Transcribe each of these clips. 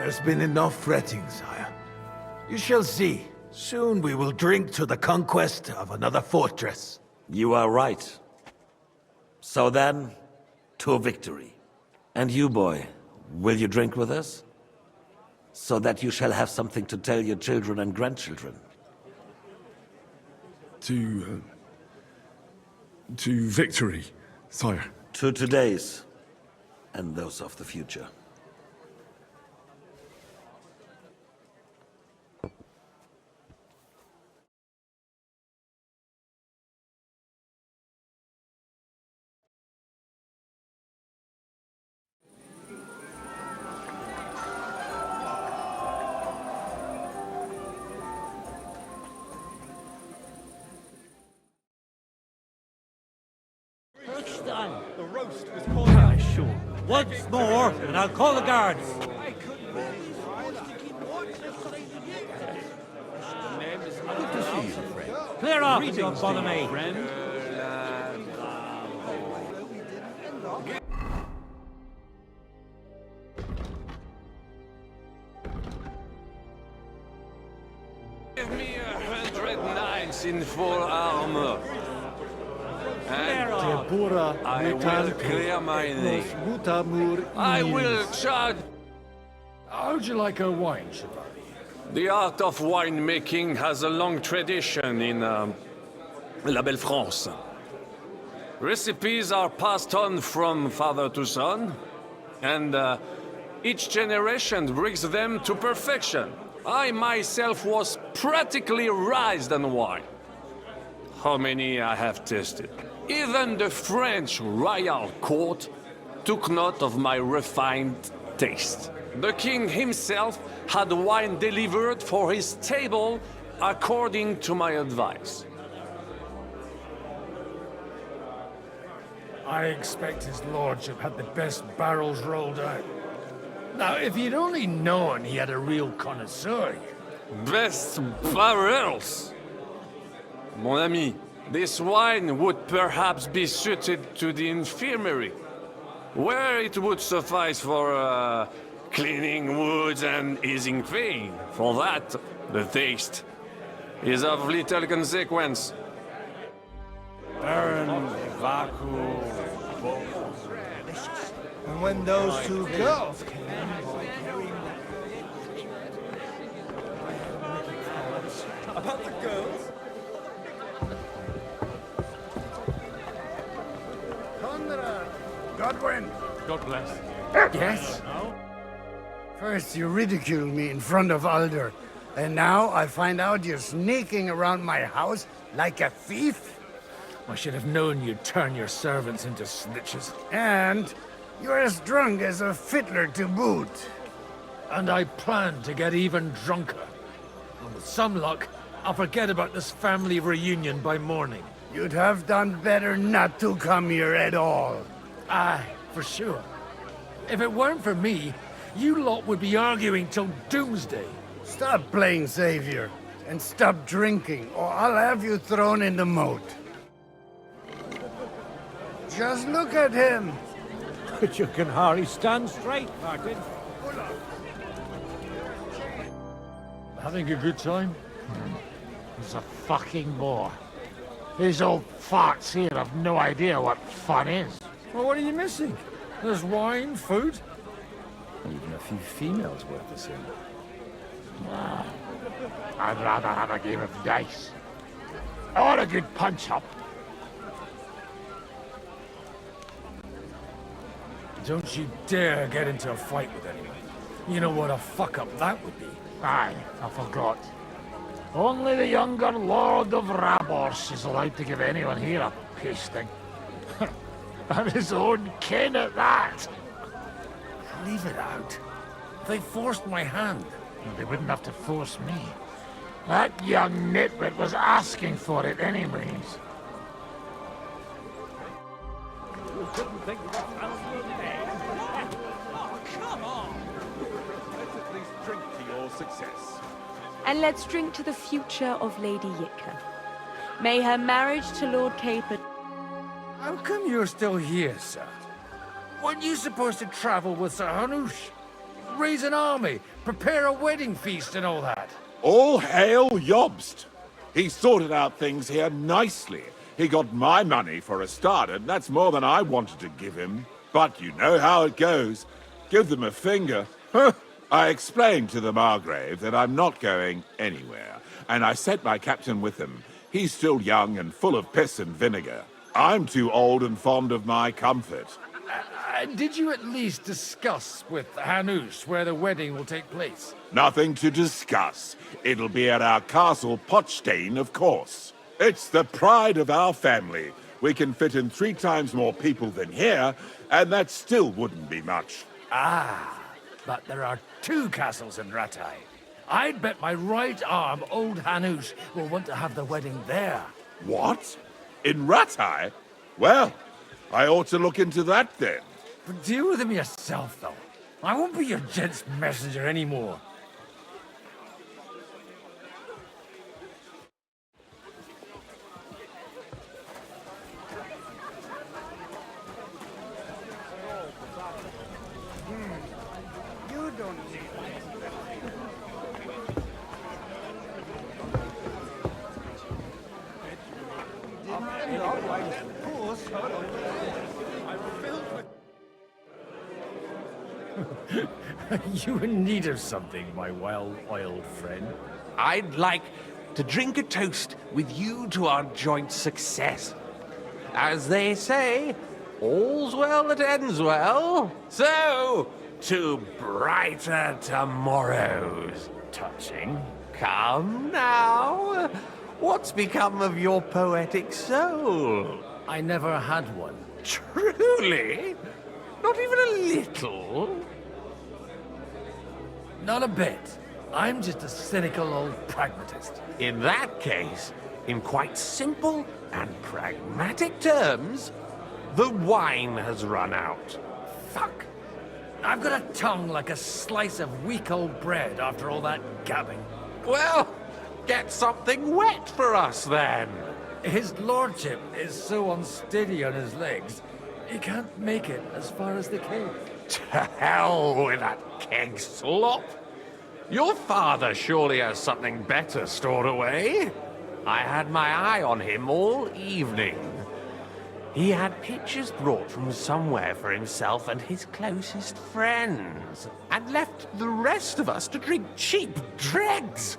There's been enough fretting, sire. You shall see. Soon we will drink to the conquest of another fortress. You are right. So then, to victory. And you, boy, will you drink with us? So that you shall have something to tell your children and grandchildren. To victory, sire. To today's, and those of the future. The roast was called sure. Once more, and I'll call the guards. Good to see you, friend. Clear off, and don't bother me. Friend. Give me 100 knights in full armor. And I will clear my name. I will charge. How'd you like a wine, Chevalier? The art of winemaking has a long tradition in La Belle France. Recipes are passed on from father to son, and each generation brings them to perfection. I myself was practically raised on wine. How many I have tasted? Even the French royal court took note of my refined taste. The king himself had wine delivered for his table according to my advice. I expect his lordship had the best barrels rolled out. Now, if you'd only known he had a real connoisseur. Best barrels! Mon ami, this wine would perhaps be suited to the infirmary, where it would suffice for cleaning wounds and easing pain. For that, the taste is of little consequence. Baron Vaku. And when those two girls About the girls? Godwin! God bless. Yes? First you ridiculed me in front of Alder, and now I find out you're sneaking around my house like a thief? I should have known you'd turn your servants into snitches. And you're as drunk as a fiddler to boot. And I plan to get even drunker. And with some luck, I'll forget about this family reunion by morning. You'd have done better not to come here at all. Aye, for sure. If it weren't for me, you lot would be arguing till doomsday. Stop playing savior, and stop drinking, or I'll have you thrown in the moat. Just look at him! But you can hardly stand straight, Martin. Having a good time? He's a fucking bore. These old farts here have no idea what fun is. Well, what are you missing? There's wine, food. Even a few females worth the same. Nah, I'd rather have a game of dice. Or a good punch-up. Don't you dare get into a fight with anyone. You know what a fuck-up that would be. Aye, I forgot. Only the younger Lord of Rabors is allowed to give anyone here a pasting. And his own kin at that. Leave it out. They forced my hand. They wouldn't have to force me. That young nitwit was asking for it anyways. You couldn't think what else you'd name. Oh, come on! Let's at least drink to your success. And let's drink to the future of Lady Yitka. May her marriage to Lord Capet... How come you're still here, sir? Weren't you supposed to travel with Sir Hanush? raise an army, prepare a wedding feast and all that. All hail Jobst! He sorted out things here nicely. He got my money for a start, and that's more than I wanted to give him. But you know how it goes. Give them a finger. I explained to the Margrave that I'm not going anywhere, and I sent my captain with him. He's still young and full of piss and vinegar. I'm too old and fond of my comfort. Did you at least discuss with Hanus where the wedding will take place? Nothing to discuss. It'll be at our castle Potsdam, of course. It's the pride of our family. We can fit in 3 times more people than here, and that still wouldn't be much. Ah, but there are 2 castles in Rattay. I'd bet my right arm old Hanus will want to have the wedding there. What? In Rattay? Well, I ought to look into that then. But deal with him yourself, though. I won't be your gent's messenger anymore. You don't need You in need of something, my well-oiled friend? I'd like to drink a toast with you to our joint success. As they say, all's well that ends well. So, to brighter tomorrows. Touching. Come now. What's become of your poetic soul? I never had one. Truly? Not even a little? Not a bit. I'm just a cynical old pragmatist. In that case, in quite simple and pragmatic terms, the wine has run out. Fuck. I've got a tongue like a slice of weak old bread after all that gabbing. Well, get something wet for us then. His lordship is so unsteady on his legs, he can't make it as far as the keg. To hell with that keg slop. Your father surely has something better stored away. I had my eye on him all evening. He had pictures brought from somewhere for himself and his closest friends, and left the rest of us to drink cheap dregs.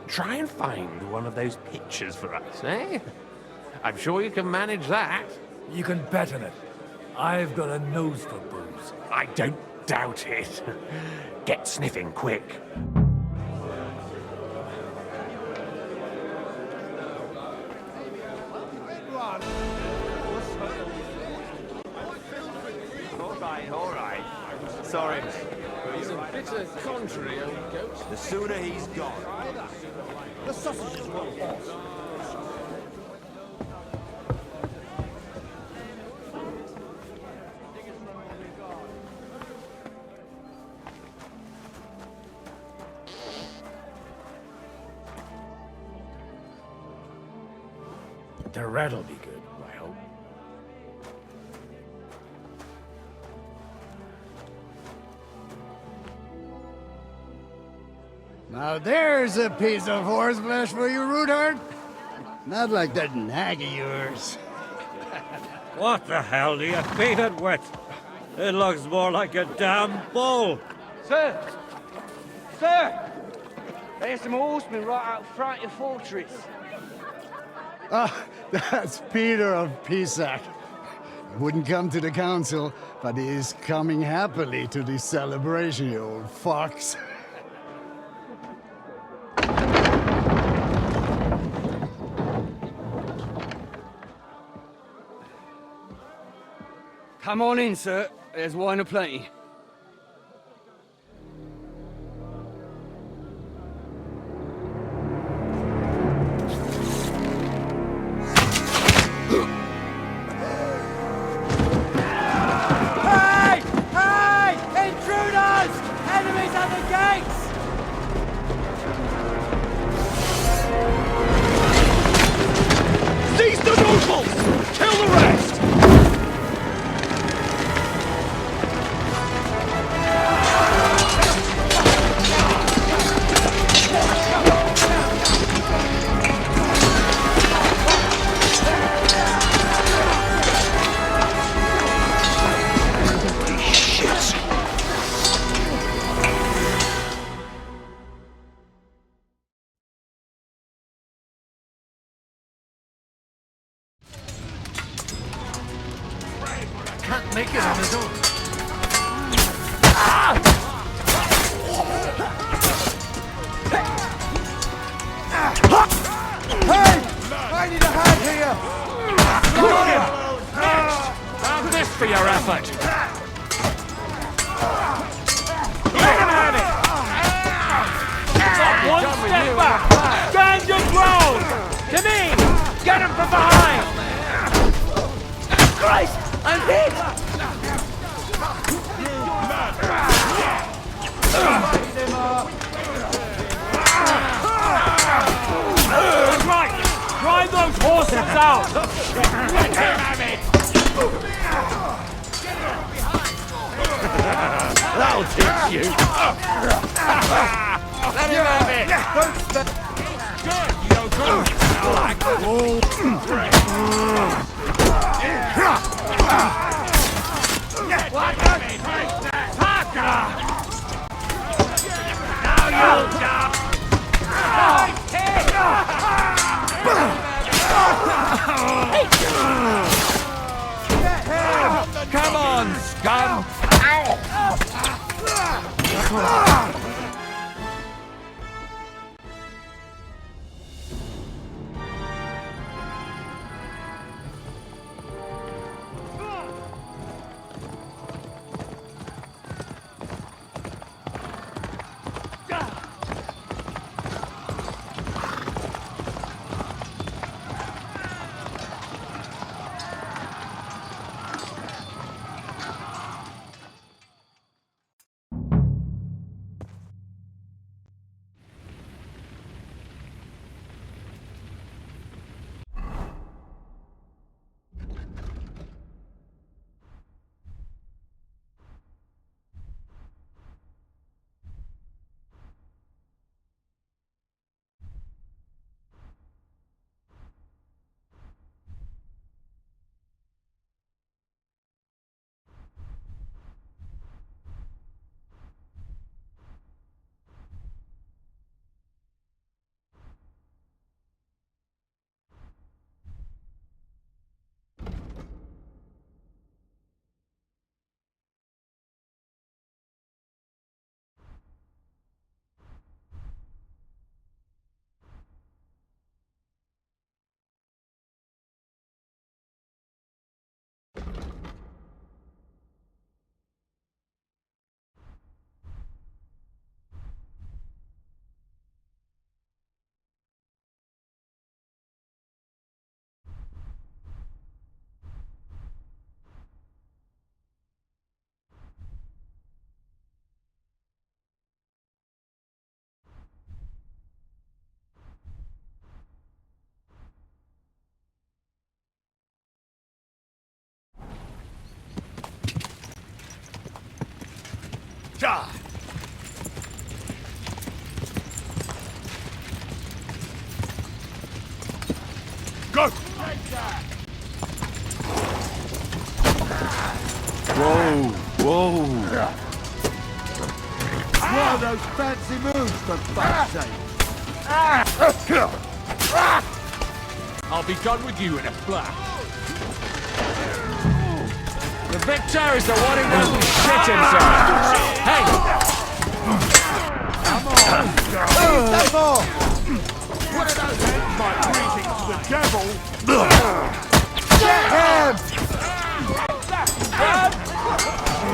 Try and find one of those pictures for us, eh? I'm sure you can manage that. You can bet on it. I've got a nose for booze. I don't doubt it. Get sniffing quick. All right. Sorry. He's a bitter contrary, old goat. The sooner he's gone. The sausages will hot. The red'll be good, I hope. Now there's a piece of horseflesh for you, Rootheart. Not like that nag of yours. What the hell do you feed it with? It looks more like a damn bull. Sir! Sir! There's some horsemen right out front of the fortress. Ah, that's Peter of Pisac. Wouldn't come to the council, but he is coming happily to the celebration, you old fox. Come on in, sir. There's wine aplenty. Hey! Hey! Intruders! Enemies at the gates! Seize the nobles! Kill the rest! can't make it on his own. Hey! I need a hand here! Have this for your effort! Let him have it! One step back! Stand your ground! To me! Get him from behind! Christ! I'm hit! That's right! Drive those horses out! Let him have it! That'll teach you. Let him have it. Good, you don't go. What the? Now you'll die! Come on, scum. Go! Whoa, whoa. What are those fancy moves, for fuck's sake? I'll be done with you in a flash. The victor is the one who doesn't shit himself. Hey! Come on! Step off! What are those hands? My greetings to the devil! Get him!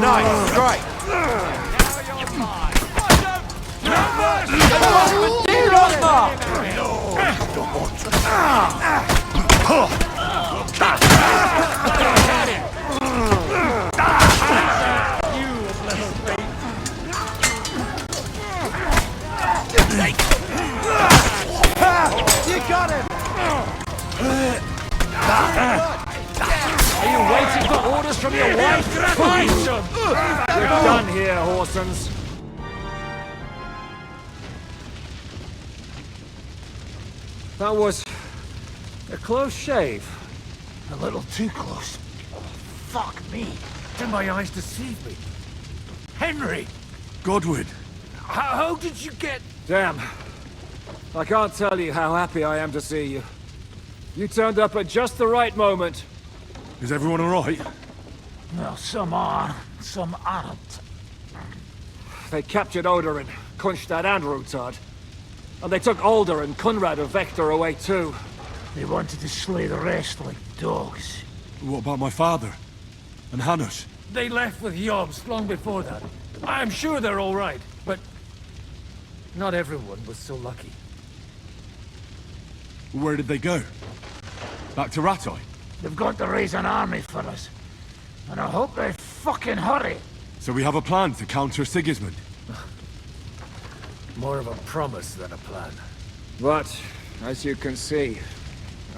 Nice, great! You got him! Are you waiting for orders from your wife? Fight them! We're done here, Horsens. That was a close shave. A little too close. Fuck me. Did my eyes deceive me? Henry! Godwin! How did you get... Damn. I can't tell you how happy I am to see you. You turned up at just the right moment. Is everyone alright? Well, some are, some aren't. They captured Odorin, Kunstad and Rutard. And they took Alder and Kunrad of Vector away too. They wanted to slay the rest like dogs. What about my father? And Hanush? They left with Yobst long before that. I'm sure they're all right, but not everyone was so lucky. Where did they go? Back to Rattay? They've got to raise an army for us. And I hope they fucking hurry. So we have a plan to counter Sigismund? More of a promise than a plan. But, as you can see,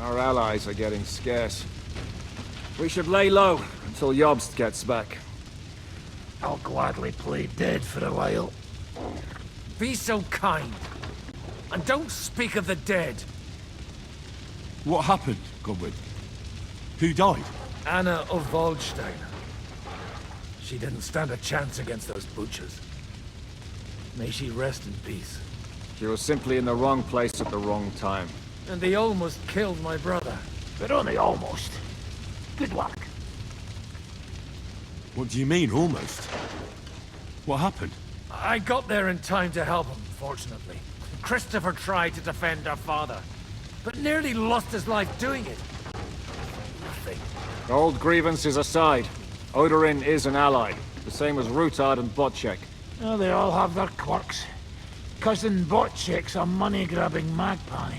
our allies are getting scarce. We should lay low until Yobst gets back. I'll gladly play dead for a while. Be so kind. And don't speak of the dead. What happened, Godwin? Who died? Anna of Waldstein. She didn't stand a chance against those butchers. May she rest in peace. She was simply in the wrong place at the wrong time. And they almost killed my brother. But only almost. Good work. What do you mean, almost? What happened? I got there in time to help him, fortunately. Christopher tried to defend our father, but nearly lost his life doing it. Nothing. Old grievances aside, Odorin is an ally, the same as Rutard and Botchek. Oh, they all have their quirks. Cousin Botchek's a money-grabbing magpie.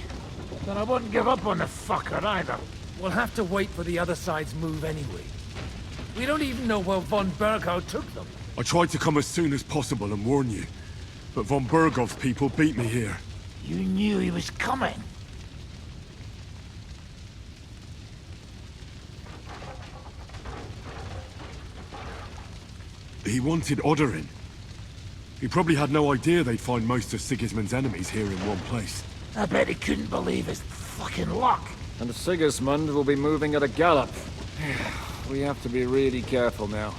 But I wouldn't give up on the fucker either. We'll have to wait for the other side's move anyway. We don't even know where von Berghout took them. I tried to come as soon as possible and warn you, but von Bergov's people beat me here. You knew he was coming. He wanted Odorin. He probably had no idea they'd find most of Sigismund's enemies here in one place. I bet he couldn't believe his fucking luck. And Sigismund will be moving at a gallop. We have to be really careful now.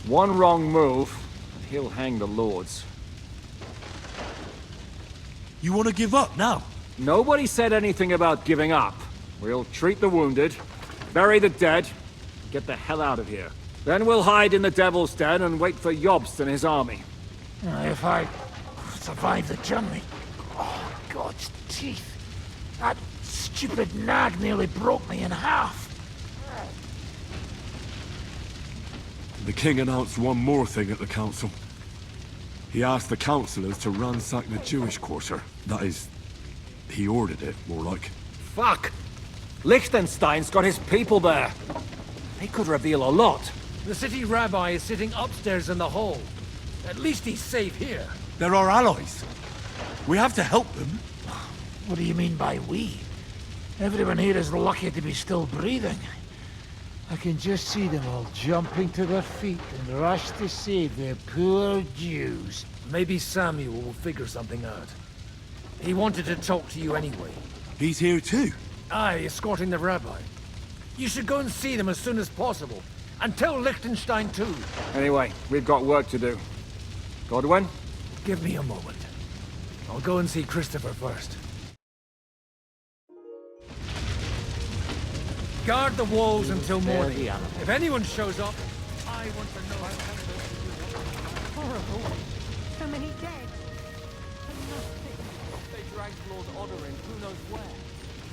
One wrong move, and he'll hang the lords. You want to give up now? Nobody said anything about giving up. We'll treat the wounded, bury the dead, and get the hell out of here. Then we'll hide in the Devil's Den and wait for Yobst and his army. If I survive the journey... Oh, God's teeth. That stupid nag nearly broke me in half. The king announced one more thing at the council. He asked the councillors to ransack the Jewish quarter. That is, he ordered it, more like. Fuck! Liechtenstein's got his people there. They could reveal a lot. The city rabbi is sitting upstairs in the hall. At least he's safe here. They're our allies. We have to help them. What do you mean by we? Everyone here is lucky to be still breathing. I can just see them all jumping to their feet and rush to save their poor Jews. Maybe Samuel will figure something out. He wanted to talk to you anyway. He's here too? Aye, escorting the rabbi. You should go and see them as soon as possible. And tell Liechtenstein too. Anyway, we've got work to do. Godwin? Give me a moment. I'll go and see Christopher first. Guard the walls until morning. If anyone shows up, I want to know how... Horrible. So many dead. They dragged Lord Odorin who knows where,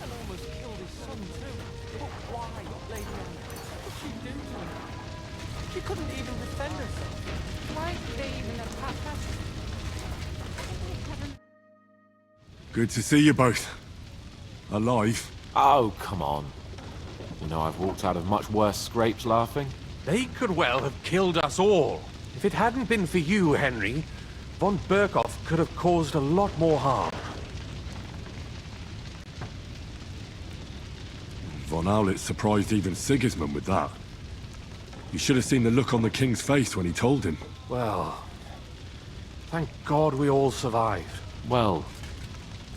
and almost killed his son too. But why, Lady Anne? What did she do to him? She couldn't even defend herself. Why did they even attack us? Good to see you both. Alive. Oh, come on. You know I've walked out of much worse scrapes laughing. They could well have killed us all. If it hadn't been for you, Henry, von Berkhoff could have caused a lot more harm. Von Aulitz surprised even Sigismund with that. You should have seen the look on the king's face when he told him. Well, thank God we all survived. Well,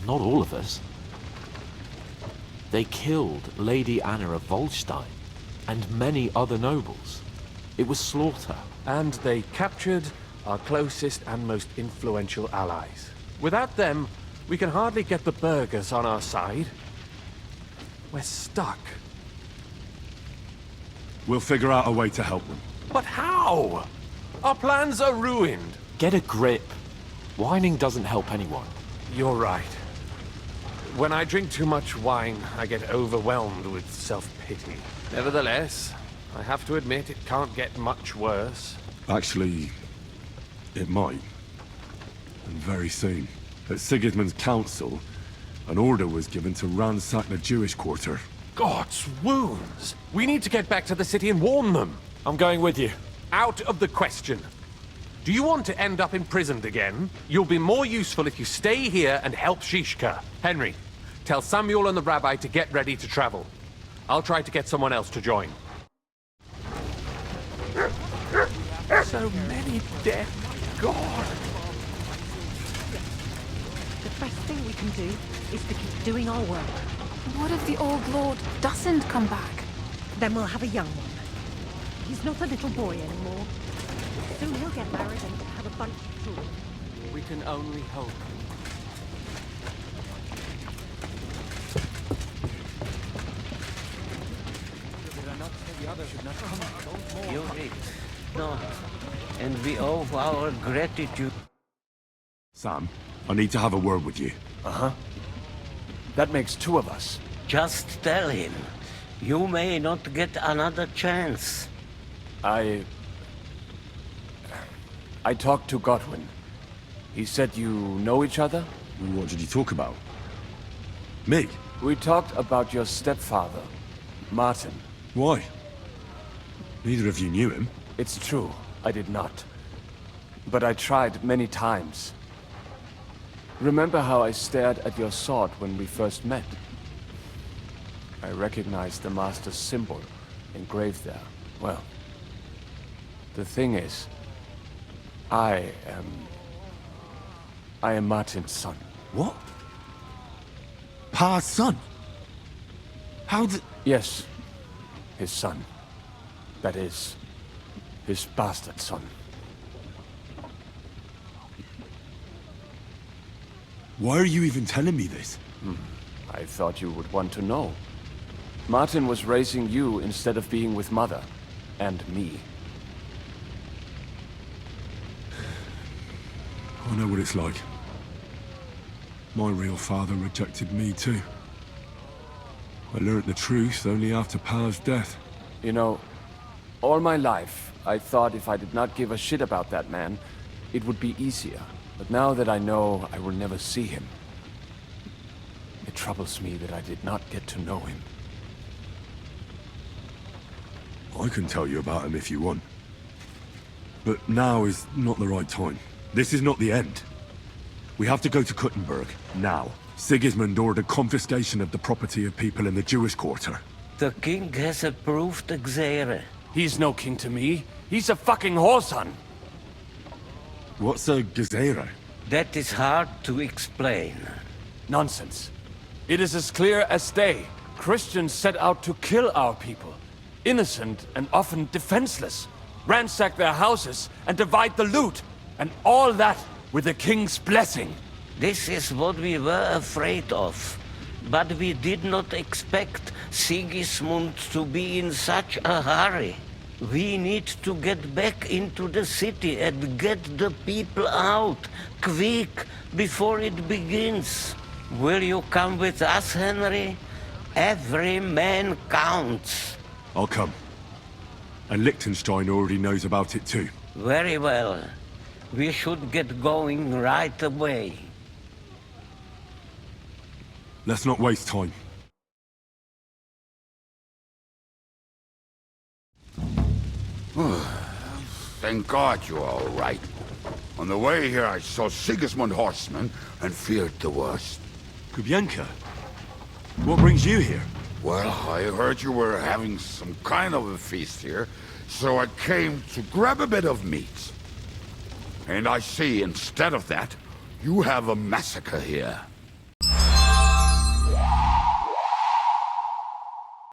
not all of us. They killed Lady Anna of Waldstein and many other nobles. It was slaughter. And they captured our closest and most influential allies. Without them, we can hardly get the burghers on our side. We're stuck. We'll figure out a way to help them. But how? Our plans are ruined. Get a grip. Whining doesn't help anyone. You're right. When I drink too much wine, I get overwhelmed with self-pity. Nevertheless, I have to admit it can't get much worse. Actually, it might. And very soon. At Sigismund's council, an order was given to ransack the Jewish quarter. God's wounds! We need to get back to the city and warn them. I'm going with you. Out of the question. Do you want to end up imprisoned again? You'll be more useful if you stay here and help Shishka. Henry, tell Samuel and the rabbi to get ready to travel. I'll try to get someone else to join. So many dead, my God! The best thing we can do is to keep doing our work. What if the old lord doesn't come back? Then we'll have a young one. He's not a little boy anymore. Soon he'll get married and have a bunch of children. We can only hope. You did not. And we owe our gratitude. Sam, I need to have a word with you. Uh-huh. That makes two of us. Just tell him. You may not get another chance. I talked to Godwin. He said you know each other? What did you talk about? Me? We talked about your stepfather, Martin. Why? Neither of you knew him. It's true, I did not. But I tried many times. Remember how I stared at your sword when we first met? I recognized the Master's symbol engraved there. Well, the thing is, I am Martin's son. What? Pa's son? How did... Yes, his son. That is, his bastard son. Why are you even telling me this? I thought you would want to know. Martin was raising you instead of being with Mother. And me. I know what it's like. My real father rejected me too. I learned the truth only after Pa's death. You know, all my life, I thought if I did not give a shit about that man, it would be easier. But now that I know I will never see him, it troubles me that I did not get to know him. I can tell you about him if you want. But now is not the right time. This is not the end. We have to go to Kuttenberg, now. Sigismund ordered confiscation of the property of people in the Jewish quarter. The king has approved Xere. He's no king to me. He's a fucking whoreson. What's a Gezerah? That is hard to explain. Nonsense. It is as clear as day. Christians set out to kill our people. Innocent and often defenseless. Ransack their houses and divide the loot. And all that with the king's blessing. This is what we were afraid of. But we did not expect Sigismund to be in such a hurry. We need to get back into the city and get the people out, quick, before it begins. Will you come with us, Henry? Every man counts. I'll come. And Liechtenstein already knows about it too. Very well. We should get going right away. Let's not waste time. Thank God you're all right. On the way here, I saw Sigismund horsemen and feared the worst. Kubienka? What brings you here? Well, I heard you were having some kind of a feast here, so I came to grab a bit of meat. And I see, instead of that, you have a massacre here.